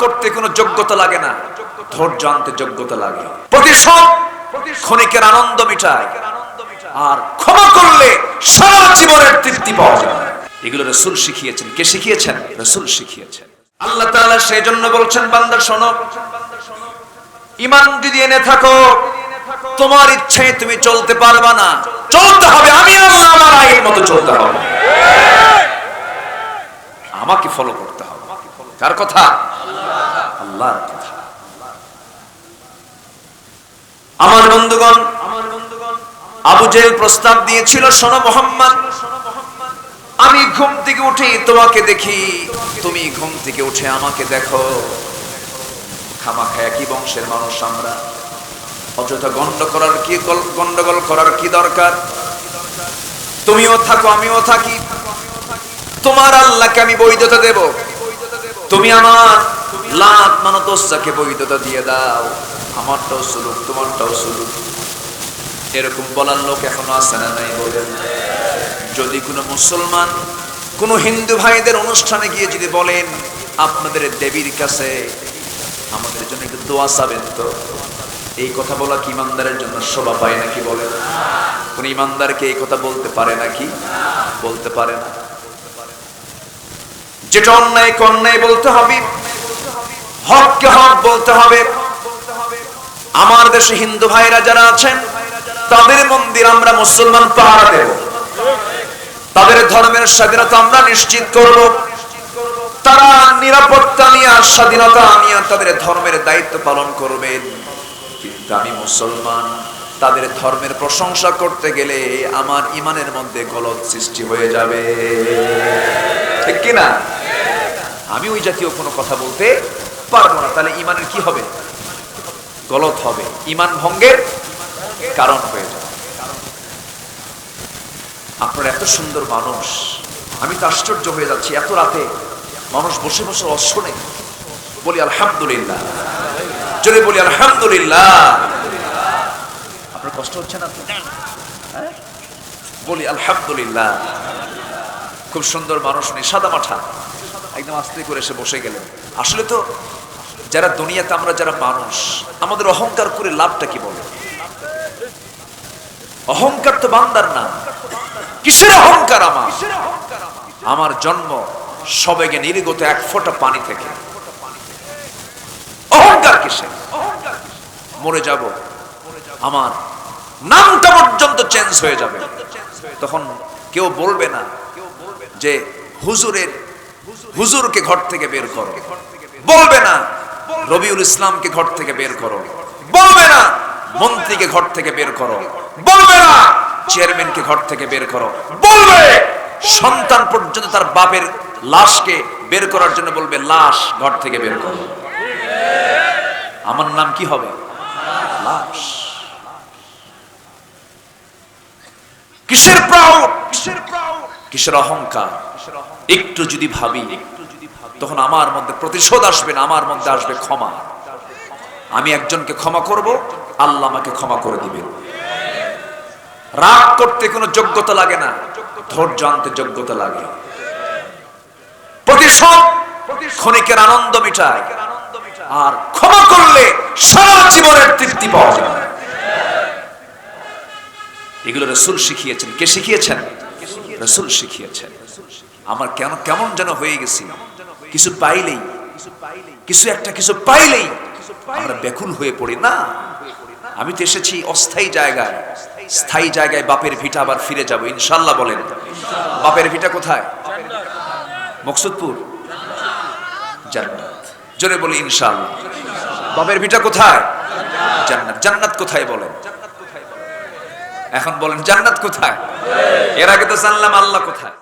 করতে কোনো যোগ্যতা লাগে না, ধৈর্য আনতে যোগ্যতা লাগে। প্রতিশোধ ক্ষণিকের আনন্দ মিটায়, আর ক্ষমা করলে সারা জীবনের তৃপ্তি পাওয়া যায়। এগুলো রাসূল শিখিয়েছেন। কে শিখিয়েছেন? রাসূল শিখিয়েছেন। আল্লাহ তাআলা সেই জন্য বলছেন, বান্দা শোনো, ঈমান যদি এনে থাকো, তোমার ইচ্ছায় তুমি চলতে পারবা না, চলতে হবে আমি আল্লাহ আমার আইন মতো চলতে হবে, আমাকে ফলো করতে হবে। কার কথা? আল্লাহর কথা। আমার বন্ধুগণ, আবু জেহেল প্রস্তাব দিয়েছিল, শোনো মুহাম্মদ, আমি ঘুম থেকে উঠে তোমাকে দেখি, তুমি ঘুম থেকে উঠে আমাকে দেখো, খামাখা একই বংশের মানুষ আমরা, অযথা গন্ডগোল করার কি দরকার? তুমিও থাকো আমিও থাকি, তোমার আল্লাহকে আমি বৈধতা দেব, তুমি আমার লাত মানত ওজ্জাকে বৈধতা দিয়ে দাও, আমারটাও সুলুক তোমারটাও সুলুক। এরকম বলার লোক এখনো আছে না নাই বলেন? যদি কোনো মুসলমান কোনো হিন্দু ভাইদের অনুষ্ঠানে গিয়ে যদি বলেন, আপনাদের দেবীর কাছে আমাদের জন্য একটু দোয়া চাবেন, তো এই কথা বলা কি ইমানদারের জন্য শোভা পায় নাকি? বলেন, কোন ইমানদারকে এই কথা বলতে পারে নাকি? বলতে পারে না। যেটা অন্যায় কে অন্যায় বলতে হবে, হককে হক বলতে হবে। আমার দেশে হিন্দু ভাইরা যারা আছেন, তাদের মন্দির আমরা মুসলমান পাহারা দেব, তাদের ধর্মের স্বাধীনতা আমরা নিশ্চিত করব, তারা নিরাপত্তা নিয়ে স্বাধীনতা নিয়ে তাদের ধর্মের দায়িত্ব পালন করবেন। কিন্তু আমি মুসলমান, তাদের ধর্মের প্রশংসা করতে গেলে আমার ইমানের মধ্যে গলত সৃষ্টি হয়ে যাবে, ঠিক কিনা? আমি ওই জাতীয় কোনো কথা বলতে পারবো না, তাহলে ইমানের কি হবে? গলত হবে, ইমান ভঙ্গের কারণ হয়ে যাবে। আপনারা এত সুন্দর মানুষ, আমি তো আশ্চর্য হয়ে যাচ্ছি, এত রাতে মানুষ বসে বসে শোনে। বলি আলহামদুলিল্লাহ, জোরে বলি আলহামদুলিল্লাহ। আপনার কষ্ট হচ্ছে না তো? বলি আলহামদুলিল্লাহ। খুব সুন্দর মানুষ নেই, সাদা মাঠা, একদম আস্তে করে এসে বসে গেলেন। আসলে তো যারা দুনিয়াতে আমরা যারা মানুষ, আমাদের অহংকার করে লাভটা কি? বলে অহংকার তো বান্দার না। কিসের অহংকার? আমার জন্ম সবেগে নির্গত এক ফোঁটা পানি থেকে, অহংকার কিসের? মরে যাব, আমার নামটা পর্যন্ত চেঞ্জ হয়ে যাবে, তখন কেউ বলবে না যে হুজুরকে ঘর থেকে বের করো, বলবে না রবিউল ইসলামকে ঘর থেকে বের করো, বলবে না মন্ত্রীকে ঘর থেকে বের করো, বলবে না চেয়ারম্যানকে ঘর থেকে বের করো, বলবে সন্তান পর্যন্ত তার বাপের লাশকে বের করার জন্য বলবে লাশ ঘর থেকে বের করো। আমার নাম কি হবে? লাশ। কিসের প্রাউড, কিসের অহংকার? একটু যদি ভাবি, তখন আমার মধ্যে প্রতিশোধ আসবে না, আমার মধ্যে আসবে ক্ষমা। আমি একজনকে ক্ষমা করব, আল্লাহ আমাকে ক্ষমা করে দিবেন। রাগ করতে কোনো যোগ্যতা লাগে না, ধৈর্য আনতে যোগ্যতা লাগে। প্রতিশোধ ক্ষণিকের আনন্দ মিটায়, আর ক্ষমা করলে সারা জীবনের তৃপ্তি পাওয়া যায়। এগুলো রাসূল শিখিয়েছেন। কে শিখিয়েছেন? রাসূল শিখিয়েছেন। আমার কেমন যেন হয়ে গেছি, কিছু পাইলেই, কিছু পাইলেই আমরা ব্যাকুল হয়ে পড়ি না। আমি তো এসেছি অস্থায়ী জায়গায়, স্থায়ী জায়গায় বাপের ভিটা আবার ফিরে যাব ইনশাআল্লাহ। বলেন, বাপের ভিটা কোথায়? মকসুদপুর, জান্নাত। জোরে বলি ইনশাআল্লাহ। বাপের ভিটা কোথায়? জান্নাত। জান্নাত কোথায় বলেন? এখন বলেন জান্নাত কোথায়? এর আগে তো জানলাম আল্লাহ কোথায়।